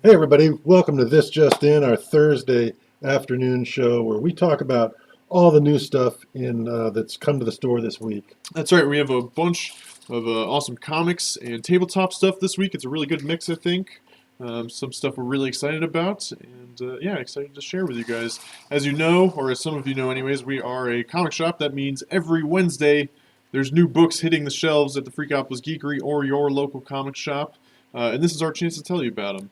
Hey everybody, welcome to This Just In, our Thursday afternoon show where we talk about all the new stuff in that's come to the store this week. That's right. We have a bunch of awesome comics and tabletop stuff this week. It's a really good mix, I think. Some stuff we're really excited about, and yeah, excited to share with you guys. As you know, or as some of you know, anyways, we are a comic shop. That means every Wednesday there's new books hitting the shelves at the Freakopolis Geekery or your local comic shop, and this is our chance to tell you about them.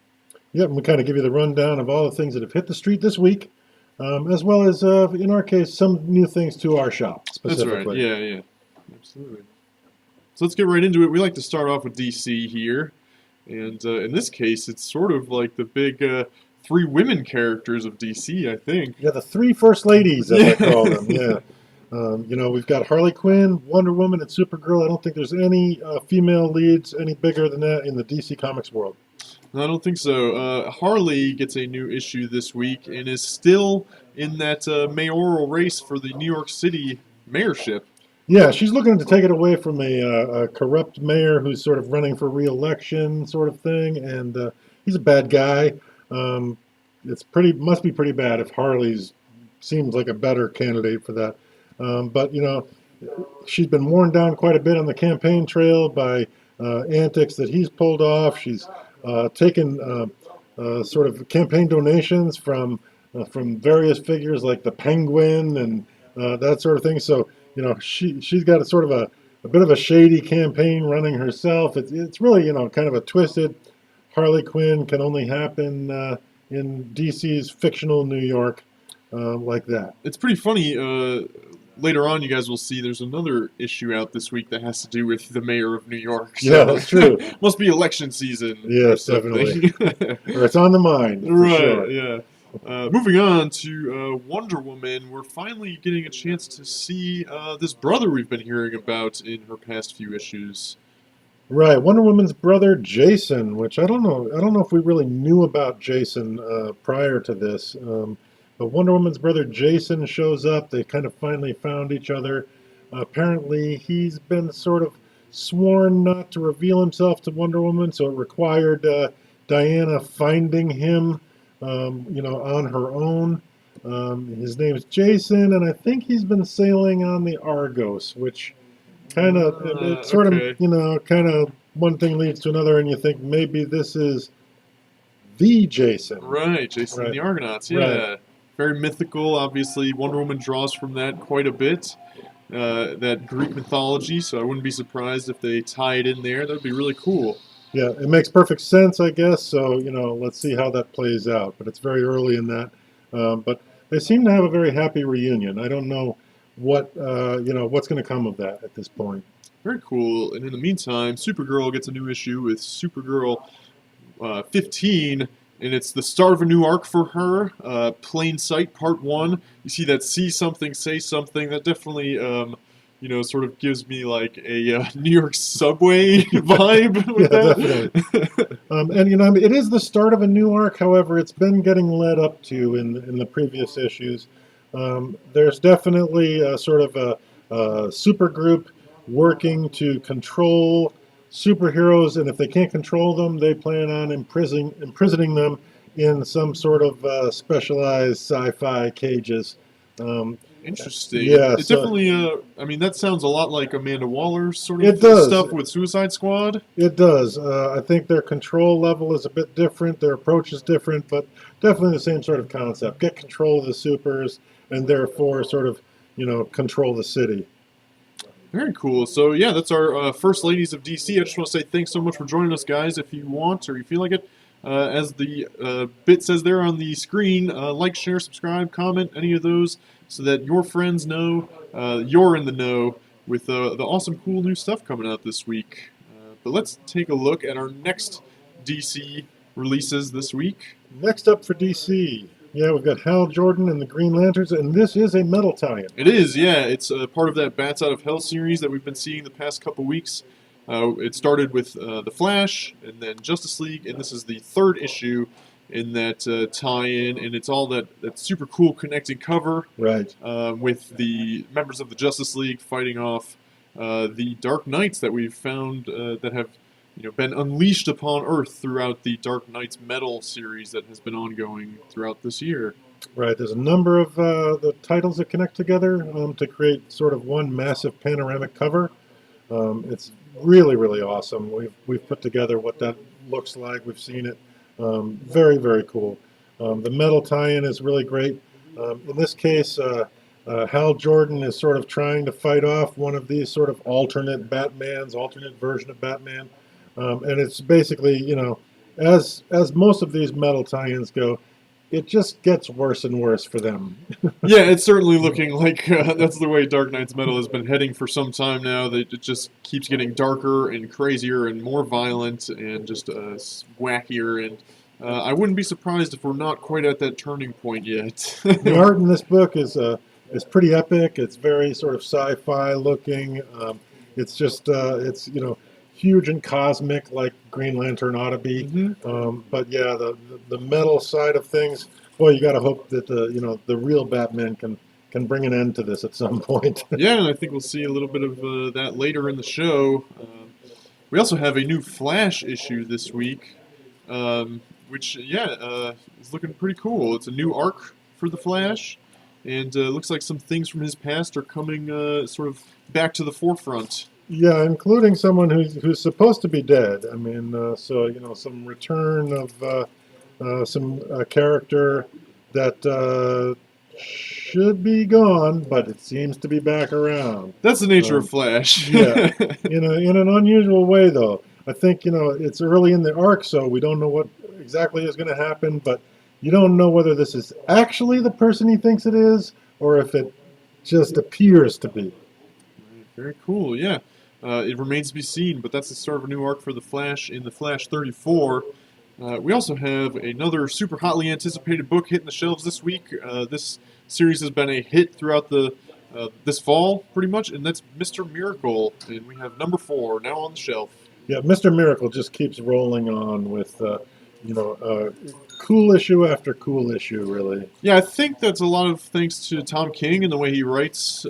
Yep, and we kind of give you the rundown of all the things that have hit the street this week, as well as, in our case, some new things to our shop That's right. specifically. Yeah, yeah, absolutely. So let's get right into it. We like to start off with DC here. And in this case, it's sort of like the big three women characters of DC, I think. Yeah, the three first ladies, as I call them. Yeah. Yeah. We've got Harley Quinn, Wonder Woman, and Supergirl. I don't think there's any female leads any bigger than that in the DC Comics world. No, I don't think so. Harley gets a new issue this week and is still in that mayoral race for the New York City mayorship. Yeah, she's looking to take it away from a corrupt mayor who's sort of running for re-election, sort of thing, and he's a bad guy. Um, must be pretty bad if Harley's seems like a better candidate for that. But she's been worn down quite a bit on the campaign trail by antics that he's pulled off. She's taken sort of campaign donations from various figures like the Penguin and that sort of thing. So she's got a sort of a bit of a shady campaign running herself. It's really kind of a twisted Harley Quinn can only happen in DC's fictional New York like that. It's pretty funny. Later on, you guys will see there's another issue out this week that has to do with the mayor of New York. Yeah, So that's true. must be election season or Yes, something. definitely. Or it's on the mind for Right, sure. yeah. Moving on to Wonder Woman, we're finally getting a chance to see this brother we've been hearing about in her past few issues. Right, Wonder Woman's brother Jason, which I don't know. I don't know if we really knew about Jason prior to this. But Wonder Woman's brother Jason shows up. They kind of finally found each other. Apparently, he's been sort of sworn not to reveal himself to Wonder Woman, so it required Diana finding him, on her own. His name is Jason, and I think he's been sailing on the Argos, which kind of it sort of Okay. kind of one thing leads to another, and you think maybe this is the Jason. Right, Jason and Right. the Argonauts, Right. yeah. Very mythical, obviously. Wonder Woman draws from that quite a bit, that Greek mythology, so I wouldn't be surprised if they tie it in there. That would be really cool. Yeah, it makes perfect sense, I guess. So, let's see how that plays out. But it's very early in that. But they seem to have a very happy reunion. I don't know what's going to come of that at this point. Very cool. And in the meantime, Supergirl gets a new issue with Supergirl 15, and it's the start of a new arc for her. Plain Sight Part 1. You see that see something, say something. That definitely, sort of gives me like a New York subway vibe with Yeah, that. definitely. It is the start of a new arc. However, it's been getting led up to in the previous issues. There's definitely a sort of a super group working to control superheroes, and if they can't control them, they plan on imprisoning them in some sort of specialized sci-fi cages. Um, Interesting. yeah, It so definitely, I mean, that sounds a lot like Amanda Waller's sort it of does. stuff with Suicide Squad. It does. I think their control level is a bit different. Their approach is different, but definitely the same sort of concept. Get control of the supers, and therefore sort of, control the city. Very cool. So yeah, that's our first ladies of DC. I just want to say thanks so much for joining us, guys. If you want or you feel like it, as the bit says there on the screen, like, share, subscribe, comment, any of those, so that your friends know you're in the know with the awesome, cool new stuff coming out this week. But let's take a look at our next DC releases this week. Next up for DC, yeah, we've got Hal Jordan and the Green Lanterns, and this is a metal tie-in. It is, yeah. It's part of that Bats Out of Hell series that we've been seeing the past couple weeks. It started with The Flash, and then Justice League, and this is the third issue in that tie-in, and it's all that super cool connecting cover Right. with the members of the Justice League fighting off the Dark Knights that we've found that have been unleashed upon Earth throughout the Dark Knight's Metal series that has been ongoing throughout this year. Right. There's a number of the titles that connect together to create sort of one massive panoramic cover. It's really, really awesome. We've put together what that looks like. We've seen it. Very, very cool. The metal tie-in is really great. In this case, Hal Jordan is sort of trying to fight off one of these sort of alternate Batmans, alternate version of Batman, and it's basically, as most of these metal tie-ins go, it just gets worse and worse for them. Yeah, it's certainly looking like that's the way Dark Knight's Metal has been heading for some time now. That it just keeps getting darker and crazier and more violent and just wackier. And I wouldn't be surprised if we're not quite at that turning point yet. The art in this book is pretty epic. It's very sort of sci-fi looking. It's just it's huge and cosmic like Green Lantern ought to be. Mm-hmm. But yeah, the metal side of things, boy, you got to hope that the real Batman can bring an end to this at some point. Yeah, and I think we'll see a little bit of that later in the show. We also have a new Flash issue this week, which is looking pretty cool. It's a new arc for the Flash, and looks like some things from his past are coming sort of back to the forefront. Yeah, including someone who's supposed to be dead. I mean, so some return of some character that should be gone, but it seems to be back around. That's the nature of Flash. Yeah, in an unusual way, though. I think it's early in the arc, so we don't know what exactly is going to happen. But you don't know whether this is actually the person he thinks it is, or if it just appears to be. Very cool. Yeah. It remains to be seen, but that's the start of a new arc for the Flash in the Flash 34. We also have another super hotly anticipated book hitting the shelves this week. This series has been a hit throughout this fall, pretty much, and that's Mr. Miracle. And we have number 4 now on the shelf. Yeah, Mr. Miracle just keeps rolling on with cool issue after cool issue, really. Yeah, I think that's a lot of thanks to Tom King and the way he writes,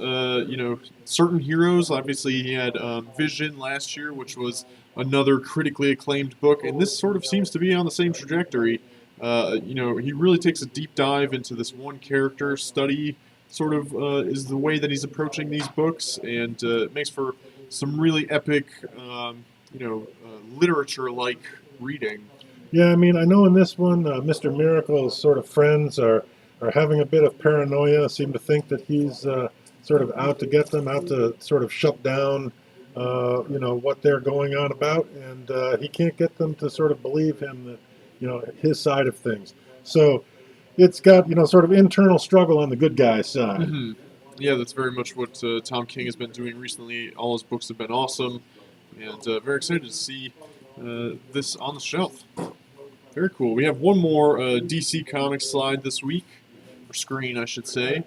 certain heroes. Obviously, he had Vision last year, which was another critically acclaimed book, and this sort of seems to be on the same trajectory. He really takes a deep dive into this one character study, sort of is the way that he's approaching these books, and it makes for some really epic, literature-like reading. Yeah, I mean, I know in this one, Mr. Miracle's sort of friends are having a bit of paranoia, seem to think that he's sort of out to get them, out to sort of shut down, what they're going on about, and he can't get them to sort of believe him that, his side of things. So it's got, sort of internal struggle on the good guy side. Mm-hmm. Yeah, that's very much what Tom King has been doing recently. All his books have been awesome, and very excited to see this on the shelf. Very cool. We have one more DC Comics slide this week, or screen, I should say,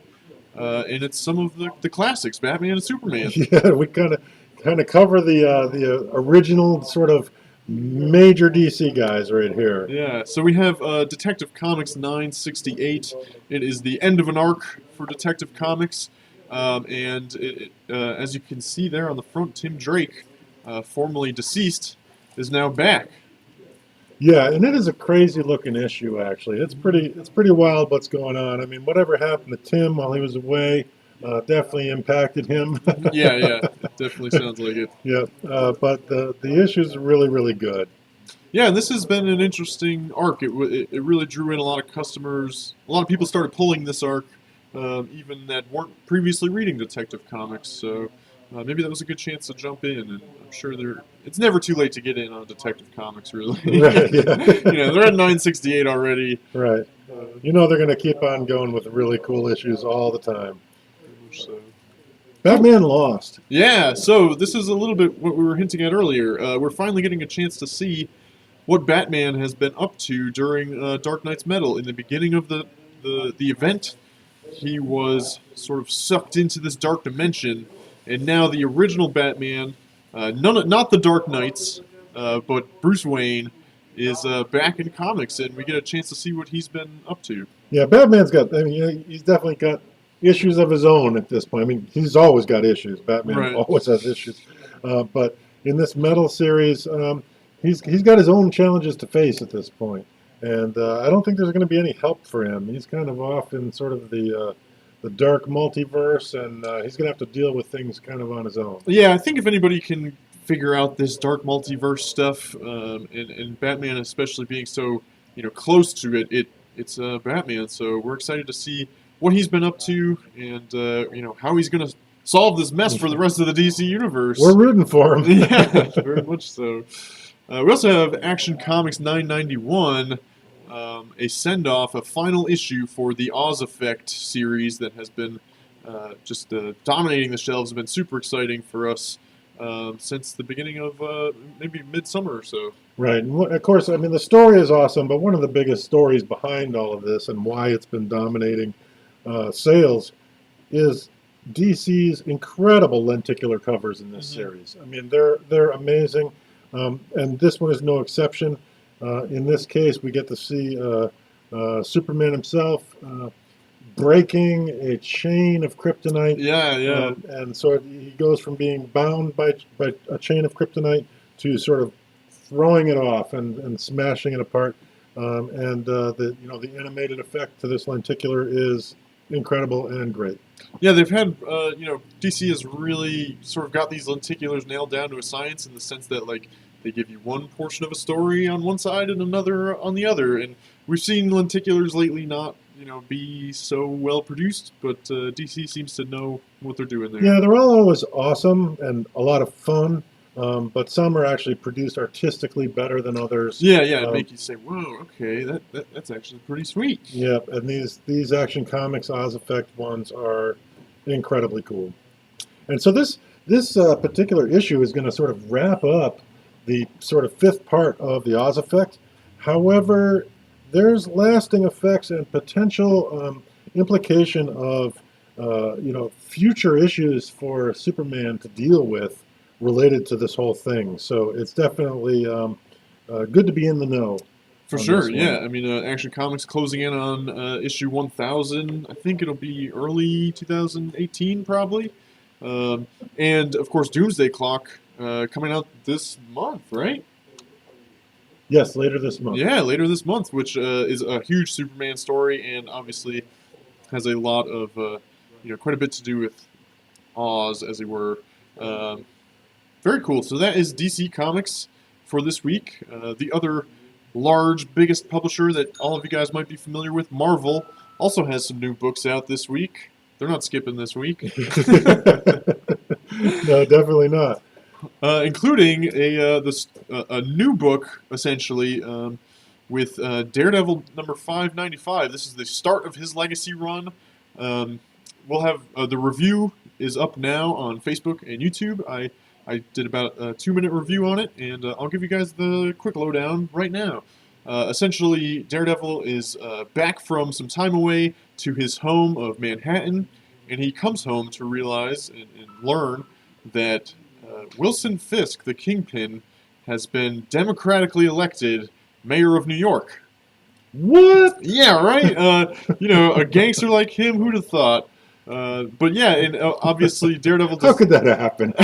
and it's some of the classics, Batman and Superman. Yeah, we kind of cover the original sort of major DC guys right here. Yeah, so we have Detective Comics 968. It is the end of an arc for Detective Comics, and as you can see there on the front, Tim Drake, formerly deceased, is now back. Yeah, and it is a crazy looking issue. Actually, it's pretty wild what's going on. I mean, whatever happened to Tim while he was away definitely impacted him. Yeah, it definitely sounds like it. Yeah, but the issues are really, really good. Yeah, and this has been an interesting arc. It really drew in a lot of customers. A lot of people started pulling this arc, even that weren't previously reading Detective Comics. So maybe that was a good chance to jump in, and I'm sure it's never too late to get in on Detective Comics, really. Right, yeah. They're at 968 already. Right. They're going to keep on going with really cool issues all the time. So. Batman Lost. Yeah, so this is a little bit what we were hinting at earlier. We're finally getting a chance to see what Batman has been up to during Dark Knight's Metal. In the beginning of the event, he was sort of sucked into this dark dimension, and now the original Batman, not the Dark Knights, but Bruce Wayne, is back in comics, and we get a chance to see what he's been up to. Yeah, Batman's he's definitely got issues of his own at this point. I mean, he's always got issues. Batman always has issues. But in this Metal series, he's got his own challenges to face at this point, and I don't think there's going to be any help for him. He's kind of off in sort of the dark multiverse, and he's going to have to deal with things kind of on his own. Yeah, I think if anybody can figure out this dark multiverse stuff, and Batman especially being so close to it's Batman. So we're excited to see what he's been up to, and how he's going to solve this mess for the rest of the DC universe. We're rooting for him. Yeah, very much so. We also have Action Comics 991, a send-off, a final issue for the Oz Effect series that has been just dominating the shelves. Has been super exciting for us since the beginning of maybe midsummer or so. Right, and of course, I mean, the story is awesome, but one of the biggest stories behind all of this and why it's been dominating sales is DC's incredible lenticular covers in this series. I mean, they're amazing, and this one is no exception. In this case, we get to see Superman himself breaking a chain of kryptonite. Yeah. And so he goes from being bound by a chain of kryptonite to sort of throwing it off and smashing it apart. And the animated effect to this lenticular is incredible and great. Yeah, they've had, DC has really sort of got these lenticulars nailed down to a science in the sense that, like, they give you one portion of a story on one side and another on the other. And we've seen lenticulars lately not, be so well produced, but DC seems to know what they're doing there. Yeah, they're all always awesome and a lot of fun, but some are actually produced artistically better than others. Yeah, it make you say, whoa, okay, that's actually pretty sweet. Yeah, and these Action Comics Oz Effect ones are incredibly cool. And so this particular issue is going to sort of wrap up the sort of fifth part of the Oz Effect. However, there's lasting effects and potential implication of future issues for Superman to deal with related to this whole thing. So it's definitely good to be in the know. For sure, yeah. I mean, Action Comics closing in on issue 1000. I think it'll be early 2018, probably. And, of course, Doomsday Clock coming out this month, right? Yes, later this month. Yeah, later this month, which is a huge Superman story and obviously has a lot of, quite a bit to do with Oz, as it were. Very cool. So that is DC Comics for this week. The other large, biggest publisher that all of you guys might be familiar with, Marvel, also has some new books out this week. They're not skipping this week. No, definitely not. Including a new book, essentially, with Daredevil number 595. This is the start of his legacy run. We'll have the review is up now on Facebook and YouTube. I did about a 2-minute review on it, and I'll give you guys the quick lowdown right now. Essentially, Daredevil is back from some time away to his home of Manhattan, and he comes home to realize and learn that Wilson Fisk, the Kingpin, has been democratically elected mayor of New York. What? Yeah, right? A gangster like him, who'd have thought? But yeah, and obviously Daredevil How could that happen?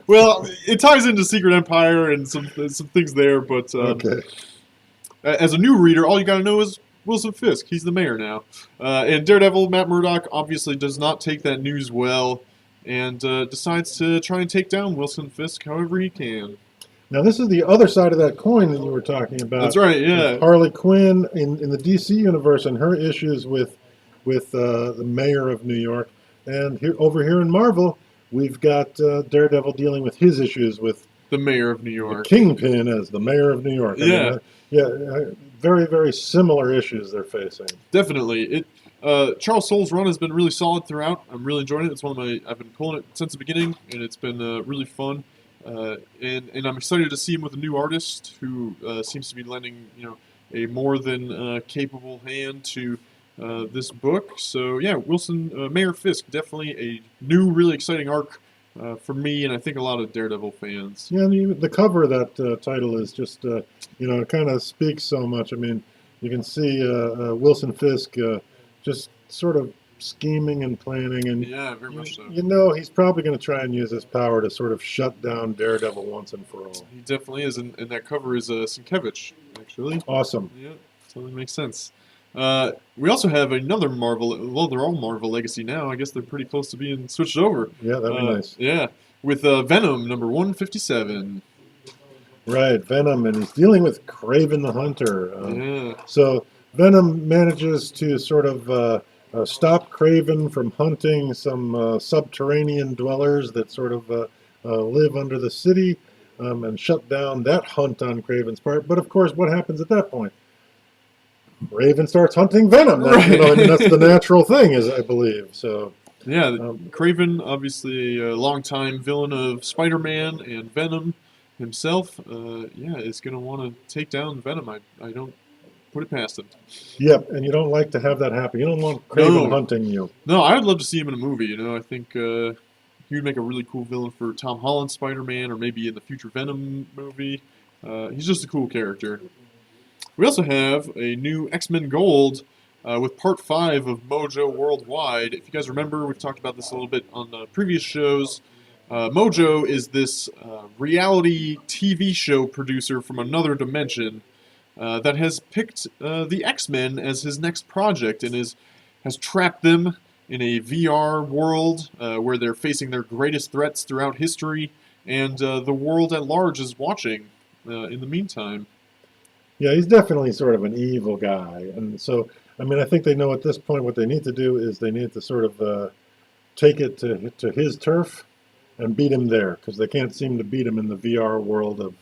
Well, it ties into Secret Empire and some things there, but Okay. As a new reader, all you gotta know is Wilson Fisk. He's the mayor now. And Daredevil, Matt Murdock, obviously does not take that news well and decides to try and take down Wilson Fisk however he can. Now, this is the other side of that coin that you were talking about. That's right, yeah. Harley Quinn in the DC universe and her issues with the mayor of New York. And over here in Marvel, we've got Daredevil dealing with his issues with the mayor of New York. The Kingpin as the mayor of New York. Yeah. Very, very similar issues they're facing. Definitely. Charles Soule's run has been really solid throughout. I'm really enjoying it. It's one of I've been pulling it since the beginning, and it's been really fun. And I'm excited to see him with a new artist who seems to be lending, a more than capable hand to this book. So yeah, Mayor Fisk, definitely a new, really exciting arc for me, and I think a lot of Daredevil fans. Yeah, the cover of that title is just, it kind of speaks so much. I mean, you can see Wilson Fisk just sort of scheming and planning, and Yeah, very much so. you know he's probably going to try and use his power to sort of shut down Daredevil once and for all. He definitely is, and that cover is Sienkiewicz, actually. Awesome. Yeah, totally makes sense. We also have another Marvel. Well, they're all Marvel Legacy now. I guess they're pretty close to being switched over. Yeah, that'd be nice. Yeah, with Venom number 157. Right, Venom, and he's dealing with Kraven the Hunter. Yeah. So Venom manages to sort of stop Kraven from hunting some subterranean dwellers that sort of live under the city, and shut down that hunt on Kraven's part. But of course, what happens at that point? Raven starts hunting Venom. That, Right. I mean, that's the natural thing, is I believe. So Yeah, Kraven, obviously a longtime villain of Spider-Man and Venom himself. Yeah, is going to want to take down Venom. I don't put it past him. yep, and you don't like to have that happen. You don't want Kraven No. hunting you. No, I would love to see him in a movie. You know, I think he would make a really cool villain for Tom Holland's Spider-Man, or maybe in the future Venom movie. He's just a cool character. We also have a new X-Men Gold with Part 5 of Mojo Worldwide. If you guys remember, we've talked about this a little bit on previous shows. Mojo is this reality TV show producer from another dimension that has picked the X-Men as his next project and has trapped them in a VR world where they're facing their greatest threats throughout history, and the world at large is watching in the meantime. Yeah, he's definitely sort of an evil guy. And so, I mean, I think they know at this point what they need to do is they need to sort of take it to his turf and beat him there, because they can't seem to beat him in the VR world of,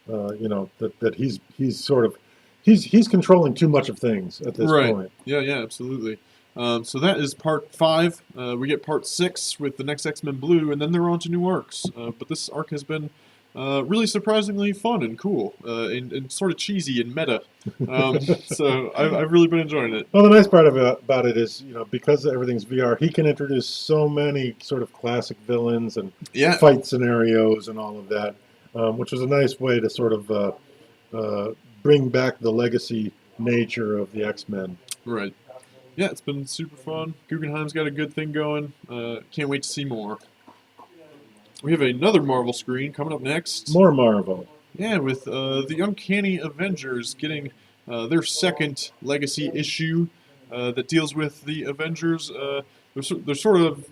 that he's sort of, he's controlling too much of things at this Right. point. Yeah, absolutely. So that is Part 5. We get Part 6 with the next X-Men Blue, and then they're on to new arcs. But this arc has been really surprisingly fun and cool, and sort of cheesy and meta. So I've really been enjoying it. Well, the nice part about it is, because everything's VR, he can introduce so many sort of classic villains and Yeah. fight scenarios and all of that, which was a nice way to sort of bring back the legacy nature of the X-Men. Right. Yeah, it's been super fun. Guggenheim's got a good thing going. Can't wait to see more. We have another Marvel screen coming up next. More Marvel. Yeah, with the Uncanny Avengers getting their second legacy issue that deals with the Avengers. They're sort of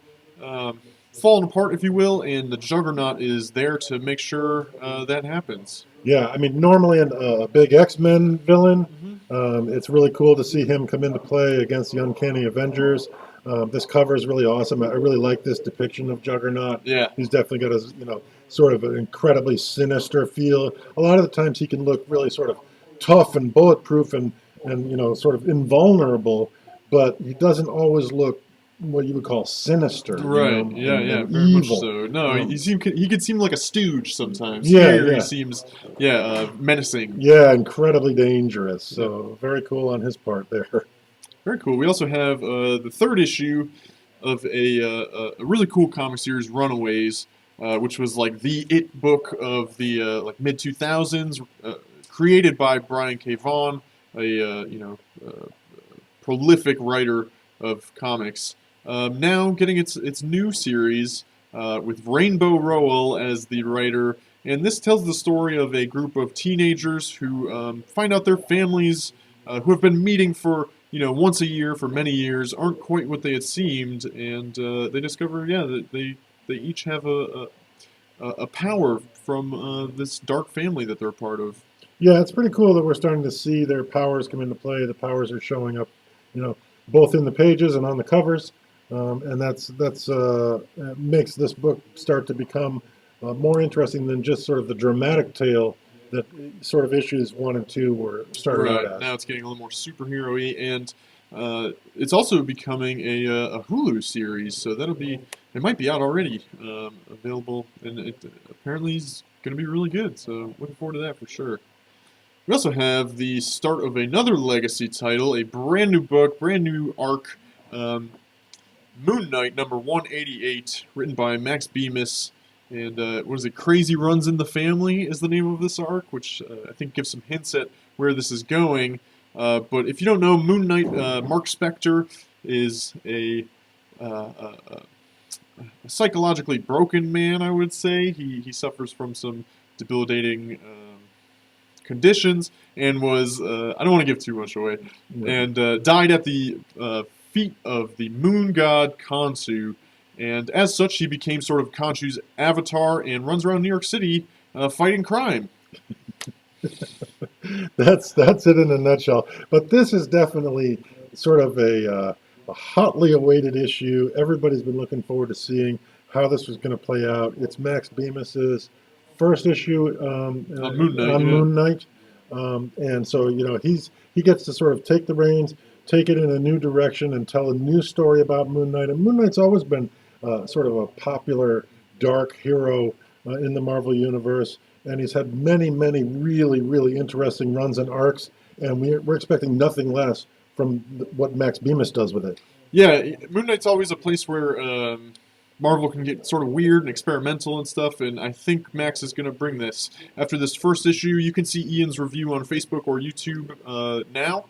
falling apart, if you will, and the Juggernaut is there to make sure that happens. Yeah, I mean, normally a big X-Men villain, it's really cool to see him come into play against the Uncanny Avengers. This cover is really awesome. I really like this depiction of Juggernaut. Yeah. He's definitely got a, sort of an incredibly sinister feel. A lot of the times he can look really sort of tough and bulletproof and sort of invulnerable, but he doesn't always look what you would call sinister. Right. And Very evil. much so. No, he could seem like a stooge sometimes. Yeah, Here yeah. he seems menacing. Yeah, incredibly dangerous. So very cool on his part there. Very cool. We also have the third issue of a really cool comic series, Runaways, which was like the it book of the mid 2000s, created by Brian K. Vaughan, a prolific writer of comics. Now getting its new series with Rainbow Rowell as the writer, and this tells the story of a group of teenagers who find out their families who have been meeting for once a year for many years aren't quite what they had seemed, and they discover that they each have a power from this dark family that they're a part of. Yeah, it's pretty cool that we're starting to see their powers come into play. The powers are showing up, both in the pages and on the covers, and that's makes this book start to become more interesting than just sort of the dramatic tale that sort of issues 1 and 2 were started out as. Now it's getting a little more superhero-y, and it's also becoming a Hulu series, so it might be out already, available, and it apparently is going to be really good, so looking forward to that for sure. We also have the start of another legacy title, a brand new book, brand new arc, Moon Knight number 188, written by Max Bemis. And what is it? Crazy Runs in the Family is the name of this arc, which I think gives some hints at where this is going. But if you don't know, Moon Knight, Mark Spector is a a psychologically broken man, I would say. He suffers from some debilitating conditions and was, I don't want to give too much away, and died at the feet of the moon god Khonsu. And as such, he became sort of Khonsu's avatar and runs around New York City fighting crime. That's it in a nutshell. But this is definitely sort of a hotly awaited issue. Everybody's been looking forward to seeing how this was going to play out. It's Max Bemis's first issue On Moon Knight. on Yeah. Moon Knight, and so he gets to sort of take the reins, take it in a new direction, and tell a new story about Moon Knight. And Moon Knight's always been sort of a popular dark hero in the Marvel universe, and he's had many, many really, really interesting runs and arcs, and we're expecting nothing less from what Max Bemis does with it. Yeah, Moon Knight's always a place where Marvel can get sort of weird and experimental and stuff, and I think Max is going to bring this. After this first issue, you can see Ian's review on Facebook or YouTube now.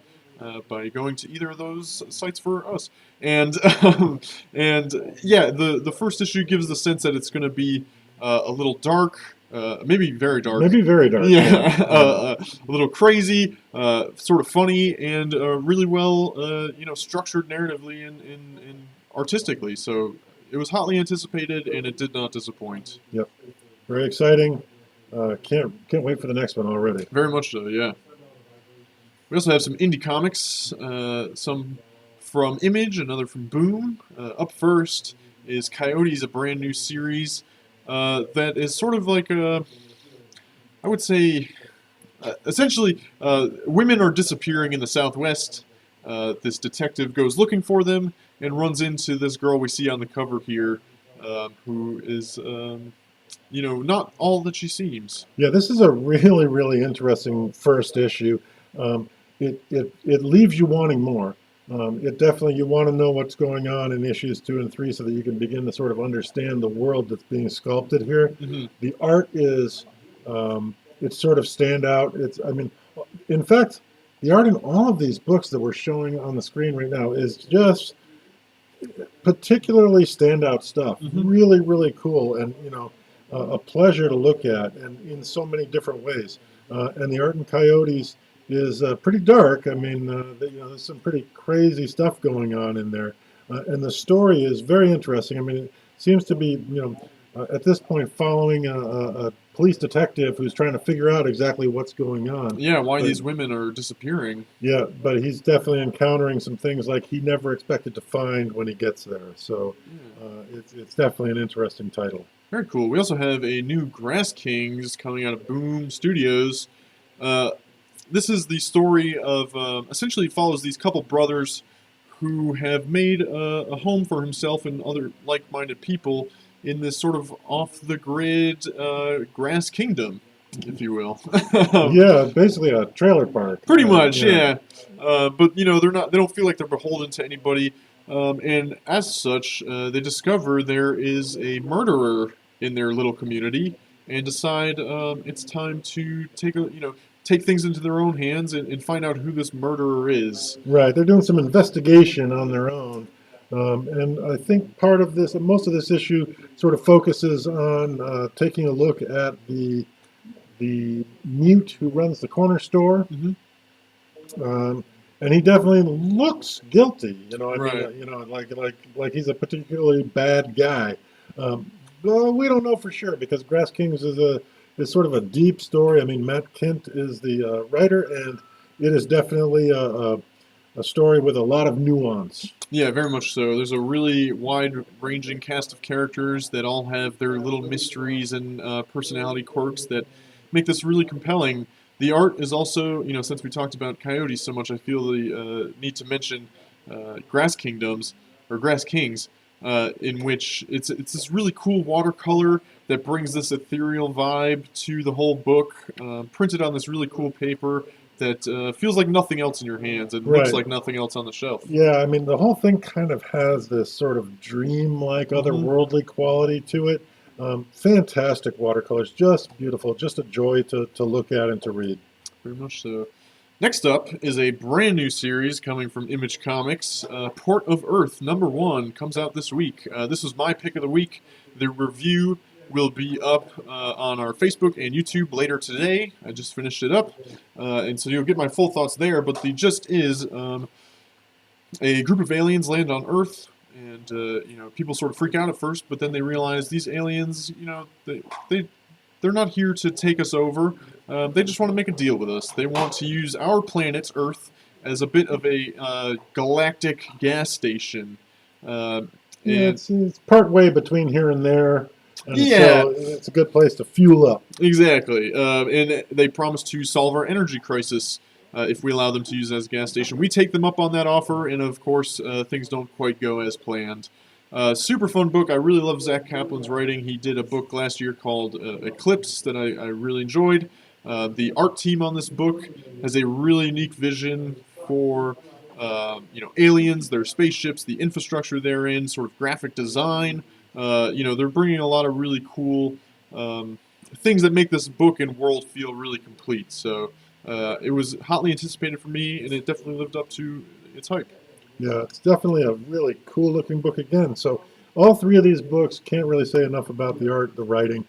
By going to either of those sites for us, and yeah, the first issue gives the sense that it's going to be a little dark, maybe very dark, Maybe very dark. yeah, a little crazy, sort of funny, and really well, structured narratively and artistically. So it was hotly anticipated, and it did not disappoint. Yep, very exciting. Can't wait for the next one already. Very much so, yeah. We also have some indie comics, some from Image, another from Boom. Up first is Coyotes, a brand new series that is sort of like I would say, essentially, women are disappearing in the Southwest. This detective goes looking for them and runs into this girl we see on the cover here, who is, not all that she seems. Yeah, this is a really, really interesting first issue. It leaves you wanting more. It definitely, you want to know what's going on in issues 2 and 3 so that you can begin to sort of understand the world that's being sculpted here. Mm-hmm. The art is, it's sort of standout. In fact, the art in all of these books that we're showing on the screen right now is just particularly standout stuff. Mm-hmm. Really, really cool, and a pleasure to look at, and in so many different ways. And the art in Coyotes is pretty dark. I mean, there's some pretty crazy stuff going on in there, and the story is very interesting. I mean, it seems to be, at this point, following a police detective who's trying to figure out exactly what's going on. Yeah, why these women are disappearing. Yeah, but he's definitely encountering some things like he never expected to find when he gets there. So it's definitely an interesting title. Very cool. We also have a new Grass Kings coming out of Boom Studios. This is the story of, essentially follows these couple brothers who have made a home for himself and other like-minded people in this sort of off-the-grid Grass Kingdom, if you will. Yeah, basically a trailer park. Pretty much, yeah. But they don't feel like they're beholden to anybody, and as such, they discover there is a murderer in their little community, and decide it's time to take things into their own hands and find out who this murderer is. Right, they're doing some investigation on their own, and I think part of this, most of this issue, sort of focuses on taking a look at the mute who runs the corner store. Mm-hmm. And he definitely looks guilty. Right. Like he's a particularly bad guy. Well, we don't know for sure because Grass Kings is sort of a deep story. I mean, Matt Kent is the writer, and it is definitely a story with a lot of nuance. Yeah, very much so. There's a really wide-ranging cast of characters that all have their little mysteries and personality quirks that make this really compelling. The art is also, since we talked about Coyotes so much, I feel the need to mention Grass Kingdoms, or Grass Kings, in which it's this really cool watercolor that brings this ethereal vibe to the whole book, printed on this really cool paper that feels like nothing else in your hands and looks like nothing else on the shelf. Yeah, I mean, the whole thing kind of has this sort of dream-like, otherworldly quality to it. Fantastic watercolors, just beautiful, just a joy to look at and to read. Very much so. Next up is a brand new series coming from Image Comics. Port of Earth #1 comes out this week. This was my pick of the week. The review will be up on our Facebook and YouTube later today. I just finished it up, and so you'll get my full thoughts there. But the gist is a group of aliens land on Earth, and people sort of freak out at first, but then they realize these aliens, they're not here to take us over. They just want to make a deal with us. They want to use our planet, Earth, as a bit of a galactic gas station. It's part way between here and there. And Yeah. so it's a good place to fuel up. Exactly. And they promise to solve our energy crisis if we allow them to use it as a gas station. We take them up on that offer, and of course, things don't quite go as planned. Super fun book. I really love Zach Kaplan's writing. He did a book last year called Eclipse that I really enjoyed. The art team on this book has a really unique vision for aliens, their spaceships, the infrastructure they're in, sort of graphic design. They're bringing a lot of really cool things that make this book and world feel really complete. So it was hotly anticipated for me, and it definitely lived up to its hype. Yeah, it's definitely a really cool looking book again. So all three of these books, can't really say enough about the art, the writing,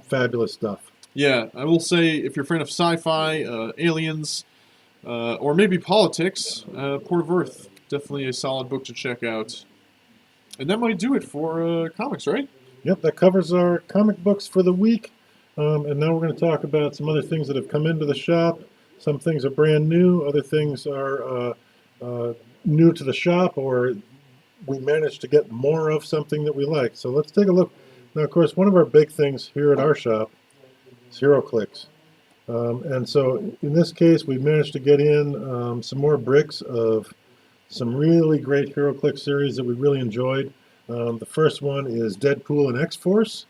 fabulous stuff. Yeah, I will say if you're a fan of sci-fi, aliens, or maybe politics, Port of Earth, definitely a solid book to check out. And that might do it for comics, right? Yep, that covers our comic books for the week. And now we're going to talk about some other things that have come into the shop. Some things are brand new, other things are new to the shop, or we managed to get more of something that we like. So let's take a look. Now, of course, one of our big things here at our shop is HeroClix. And so in this case, we managed to get in some more bricks of some really great HeroClix series that we really enjoyed. The first one is Deadpool and X-Force,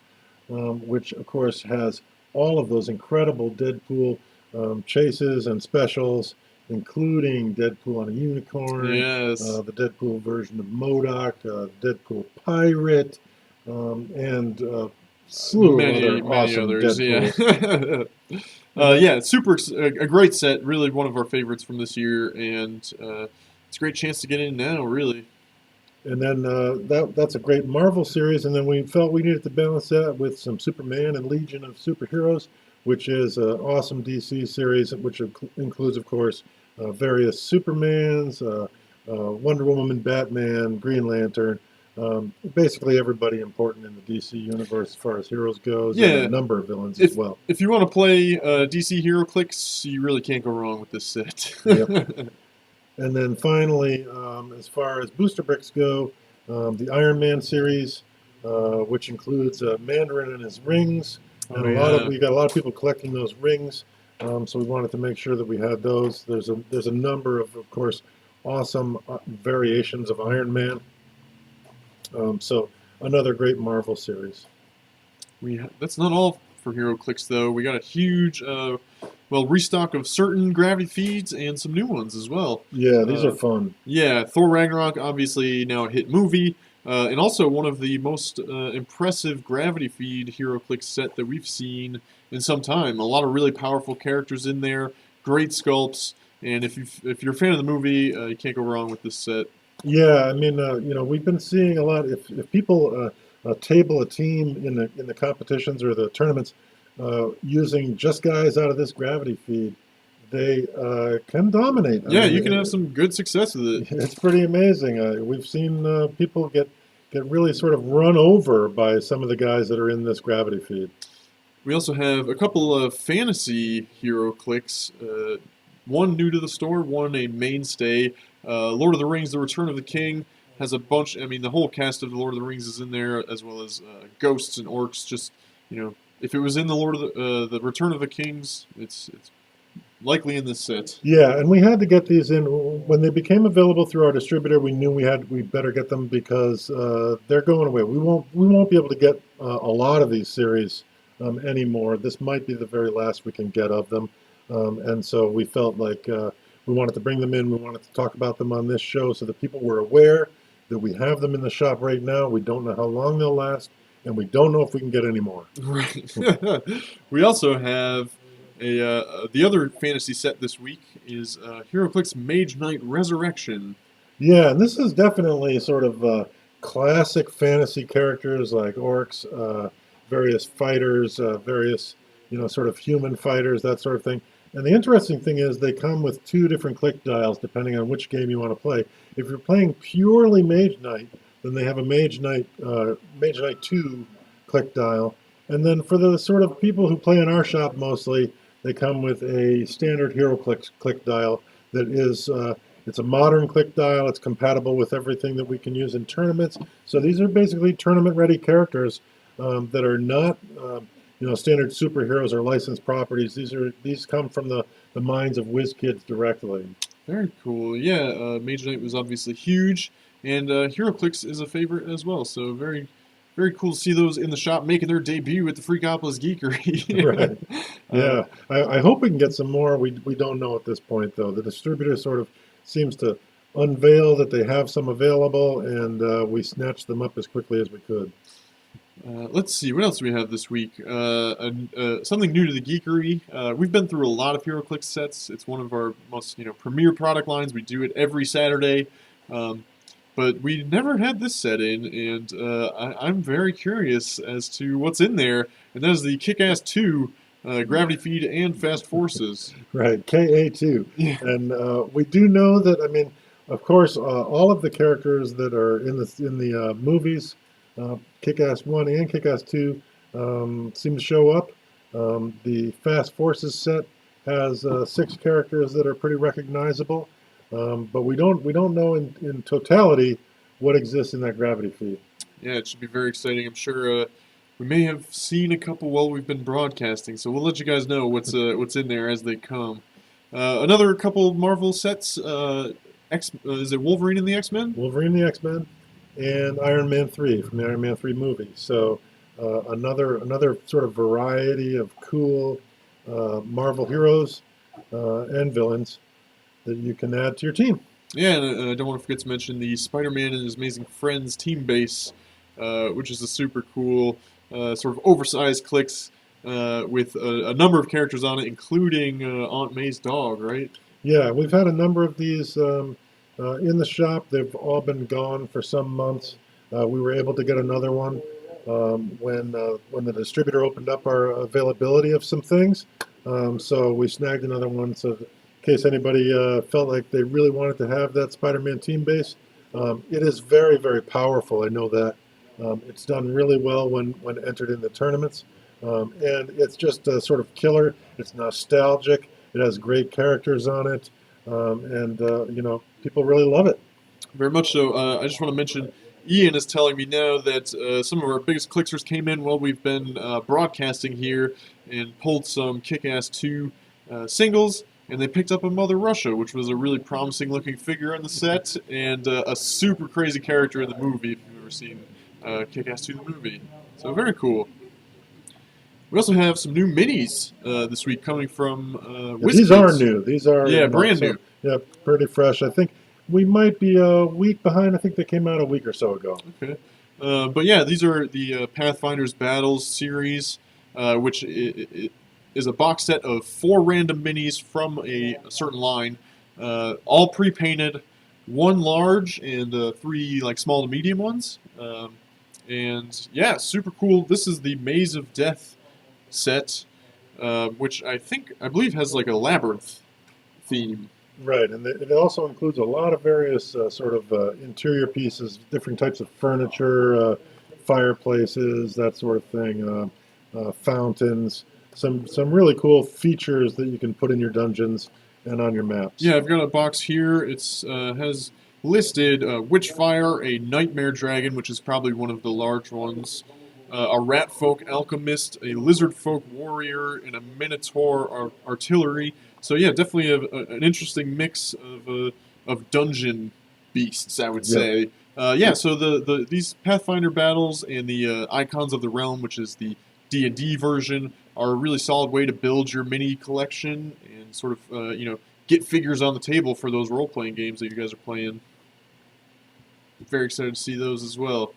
which of course has all of those incredible Deadpool chases and specials, including Deadpool on a unicorn, Yes. the Deadpool version of MODOK, Deadpool Pirate, and slew many of other awesome others. Deadpools. Yeah, super a great set. Really one of our favorites from this year, and it's a great chance to get in now. Really. And then that's a great Marvel series, and then we felt we needed to balance that with some Superman and Legion of Superheroes, which is an awesome DC series, which includes, of course, various Supermans, Wonder Woman, Batman, Green Lantern, basically everybody important in the DC universe as far as heroes goes, Yeah. and a number of villains as well. If you want to play DC HeroClix, you really can't go wrong with this set. Yep. And then finally, as far as booster bricks go, the Iron Man series, which includes Mandarin and his rings, and we got a lot of people collecting those rings, so we wanted to make sure that we had those. There's a number of course, awesome variations of Iron Man. So another great Marvel series. That's not all for HeroClix though. We got a huge restock of certain Gravity feeds and some new ones as well. Yeah, these are fun. Yeah, Thor Ragnarok, obviously now a hit movie, and also one of the most impressive Gravity feed HeroClix set that we've seen in some time. A lot of really powerful characters in there, great sculpts, and if you're a fan of the movie, you can't go wrong with this set. Yeah, I mean, we've been seeing a lot. If people table a team in the competitions or the tournaments using just guys out of this Gravity feed, they can dominate. You can have some good success with it. It's pretty amazing. We've seen people get really sort of run over by some of the guys that are in this Gravity feed. We also have a couple of fantasy HeroClix. One new to the store, one a mainstay. Lord of the Rings: The Return of the King has a bunch. I mean, the whole cast of the Lord of the Rings is in there, as well as ghosts and orcs. Just if it was in the the Return of the Kings, it's likely in this set. Yeah, and we had to get these in when they became available through our distributor. We knew we better get them because they're going away. We won't be able to get a lot of these series anymore. This might be the very last we can get of them, and so we felt like we wanted to bring them in. We wanted to talk about them on this show so that people were aware that we have them in the shop right now. We don't know how long they'll last, and we don't know if we can get any more. Right. We also have The other fantasy set this week is HeroClix Mage Knight Resurrection. Yeah, and this is definitely sort of classic fantasy characters like orcs, various fighters, various, sort of human fighters, that sort of thing. And the interesting thing is they come with two different click dials depending on which game you want to play. If you're playing purely Mage Knight, then they have a Mage Knight 2 click dial. And then for the sort of people who play in our shop mostly, they come with a standard Hero click dial that is it's a modern click dial. It's compatible with everything that we can use in tournaments. So these are basically tournament-ready characters that are not, standard superheroes or licensed properties. These come from the minds of whiz kids directly. Very cool. Yeah, Mage Knight was obviously huge, and HeroClix is a favorite as well. So very, very cool to see those in the shop making their debut at the Freakopolis Geekery. Right. uh, Yeah. I hope we can get some more. We don't know at this point, though. The distributor sort of seems to unveil that they have some available, and we snatched them up as quickly as we could. let's see, what else do we have this week? Something new to the Geekery. We've been through a lot of HeroClix sets. It's one of our most premier product lines. We do it every Saturday. But we never had this set in, and I'm very curious as to what's in there. And that is the Kick-Ass 2 Gravity Feed and Fast Forces. Right, KA2. Yeah. And we do know that, I mean, of course, all of the characters that are in the movies, Kick-Ass 1 and Kick-Ass 2, seem to show up. The Fast Forces set has 6 characters that are pretty recognizable, but we don't know in totality what exists in that gravity feed. Yeah, it should be very exciting. I'm sure we may have seen a couple while we've been broadcasting, so we'll let you guys know what's in there as they come. Another couple Marvel sets. Is it Wolverine and the X-Men? Wolverine the X-Men, and Iron Man 3 from the Iron Man 3 movie. So another sort of variety of cool Marvel heroes and villains that you can add to your team. Yeah, and I don't want to forget to mention the Spider-Man and His Amazing Friends team base, which is a super cool sort of oversized clicks with a number of characters on it, including Aunt May's dog, right? Yeah, we've had a number of these in the shop. They've all been gone for some months. We were able to get another one when the distributor opened up our availability of some things. So we snagged another one. So in case anybody felt like they really wanted to have that Spider-Man team base, it is very, very powerful. I know that. It's done really well when entered in the tournaments. And it's just a sort of killer. It's nostalgic. It has great characters on it. And people really love it. Very much so. I just want to mention, Ian is telling me now that some of our biggest clickers came in while we've been broadcasting here and pulled some Kick-Ass 2 singles, and they picked up a Mother Russia, which was a really promising looking figure in the set, and a super crazy character in the movie, if you've ever seen Kick-Ass 2 the movie. So very cool. We also have some new minis this week coming from These are new. These are brand new. Yeah, pretty fresh. I think we might be a week behind. I think they came out a week or so ago. Okay. But yeah, these are the Pathfinder's Battles series, which is a box set of 4 random minis from a certain line, all pre-painted, 1 large and 3 like small to medium ones. And yeah, super cool. This is the Maze of Death set, which I believe has like a labyrinth theme. Right, and it also includes a lot of various sort of interior pieces, different types of furniture, fireplaces, that sort of thing, fountains, some really cool features that you can put in your dungeons and on your maps. Yeah, I've got a box here. It's has listed Witchfire, a Nightmare Dragon, which is probably one of the large ones, a Rat Folk Alchemist, a Lizard Folk Warrior, and a Minotaur Artillery. So yeah, definitely an interesting mix of dungeon beasts, I would say. Yeah, so these Pathfinder battles and the Icons of the Realm, which is the D&D version, are a really solid way to build your mini collection and sort of get figures on the table for those role-playing games that you guys are playing. Very excited to see those as well.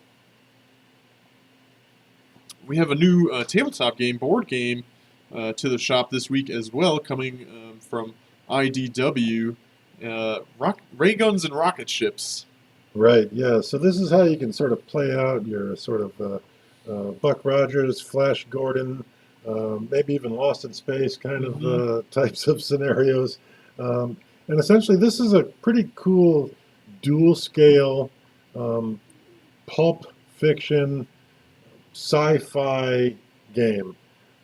We have a new tabletop game, board game, to the shop this week as well, coming from IDW, Rayguns and Rocketships. Right, yeah. So this is how you can sort of play out your sort of Buck Rogers, Flash Gordon, maybe even Lost in Space kind of types of scenarios. And essentially, this is a pretty cool dual scale um, pulp fiction sci-fi game.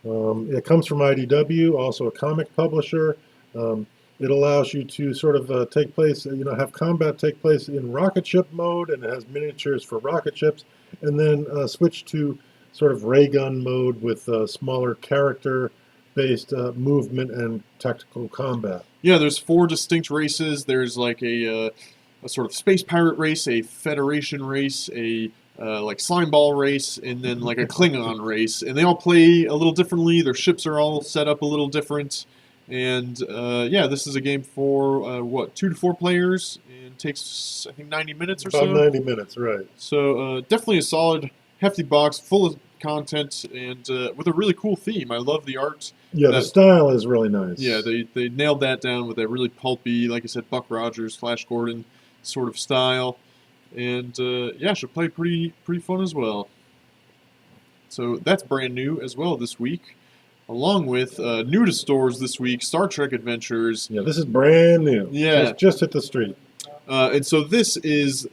It comes from IDW, also a comic publisher. It allows you to sort of take place, have combat take place in rocket ship mode, and it has miniatures for rocket ships, and then switch to sort of ray gun mode with smaller character-based movement and tactical combat. Yeah, there's 4 distinct races. There's like a sort of space pirate race, a Federation race, a like slime ball race, and then like a Klingon race, and they all play a little differently. Their ships are all set up a little different, and yeah, this is a game for 2 to 4 players, and takes I think 90 minutes or so. About 90 minutes, right? So definitely a solid, hefty box full of content and with a really cool theme. I love the art. Yeah, the style is really nice. Yeah, they nailed that down with that really pulpy, like I said, Buck Rogers, Flash Gordon sort of style. And yeah, should play pretty fun as well. So that's brand new as well this week, along with new to stores this week, Star Trek Adventures. Yeah, this is brand new. Yeah, just hit the street. And so this is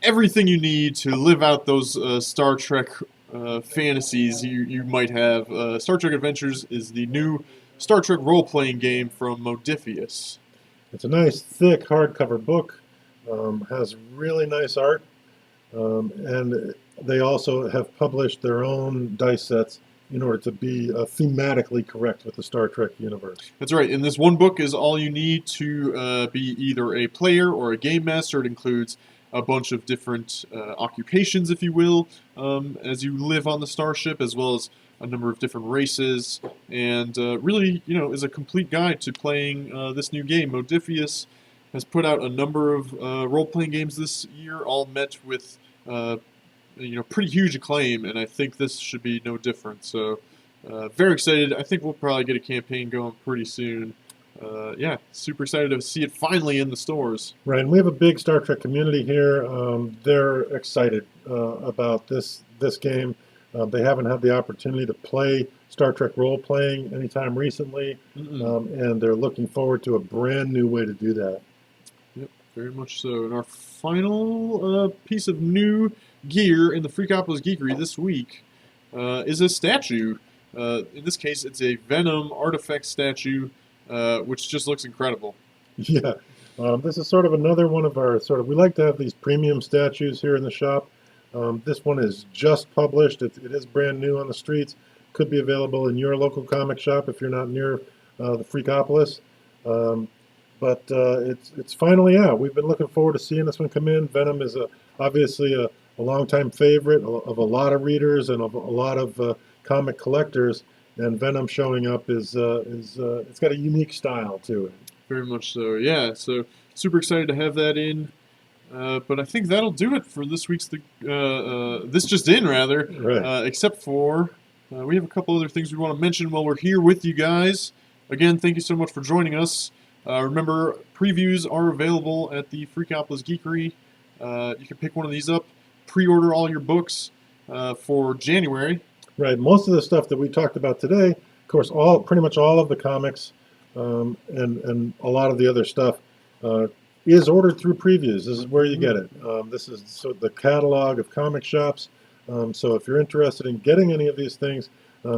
everything you need to live out those Star Trek fantasies you might have. Star Trek Adventures is the new Star Trek role-playing game from Modiphius. It's a nice, thick, hardcover book. Has really nice art, and they also have published their own dice sets in order to be thematically correct with the Star Trek universe. That's right, and this one book is all you need to be either a player or a game master. It includes a bunch of different occupations, if you will, as you live on the starship, as well as a number of different races, and really, is a complete guide to playing this new game. Modiphius has put out a number of role-playing games this year, all met with pretty huge acclaim, and I think this should be no different. So very excited. I think we'll probably get a campaign going pretty soon. Yeah, super excited to see it finally in the stores. Right, and we have a big Star Trek community here. They're excited about this game. They haven't had the opportunity to play Star Trek role-playing anytime recently, and they're looking forward to a brand new way to do that. Yep, very much so. And our final piece of new gear in the Freakopolis Geekery this week is a statue. In this case, it's a Venom artifact statue, which just looks incredible. Yeah, this is sort of another one of our we like to have these premium statues here in the shop. This one is just published. It is brand new on the streets. Could be available in your local comic shop if you're not near the Freakopolis. But it's finally out. We've been looking forward to seeing this one come in. Venom is obviously a longtime favorite of a lot of readers and of a lot of comic collectors. And Venom showing up is it's got a unique style to it. Very much so. Yeah. So super excited to have that in. But I think that'll do it for this week's This Just In, rather. Right. Except for we have a couple other things we want to mention while we're here with you guys. Again, thank you so much for joining us. Remember, previews are available at the Freakopolis Geekery. You can pick one of these up, pre-order all your books for January. Right. Most of the stuff that we talked about today, of course, pretty much all of the comics and a lot of the other stuff is ordered through previews. This is where you get it. This is the catalog of comic shops. So if you're interested in getting any of these things,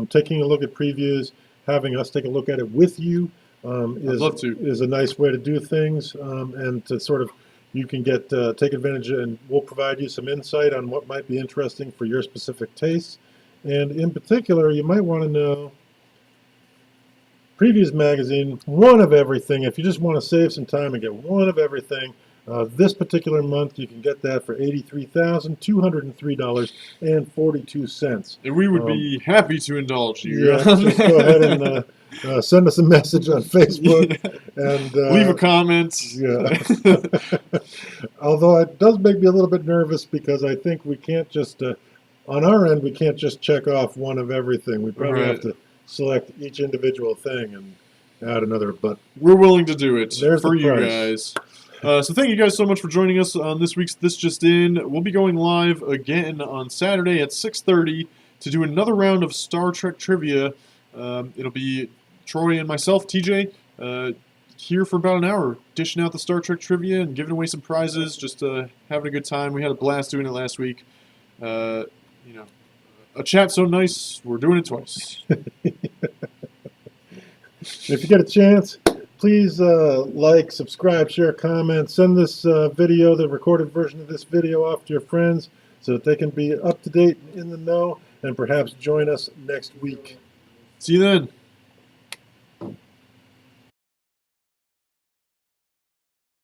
taking a look at previews, having us take a look at it with you is a nice way to do things, and to sort of you can take advantage, and we'll provide you some insight on what might be interesting for your specific tastes. And in particular, you might want to know Previews Magazine, one of everything. If you just want to save some time and get one of everything, this particular month you can get that for $83,203.42. And we would be happy to indulge you. Yeah, just go ahead and send us a message on Facebook and leave a comment. Yeah. Although it does make me a little bit nervous because I think we can't just on our end we can't just check off one of everything. We probably have to select each individual thing and add another. But We're willing to do it there's for the you price. guys. So thank you guys so much for joining us on this week's This Just In. We'll be going live again on Saturday at 6:30 to do another round of Star Trek trivia. It'll be Troy and myself, TJ, here for about an hour, dishing out the Star Trek trivia and giving away some prizes, just having a good time. We had a blast doing it last week. You know, a chat so nice, we're doing it twice. If you get a chance, please like, subscribe, share, comment, send this video, the recorded version of this video, off to your friends so that they can be up to date, in the know, and perhaps join us next week. See you then.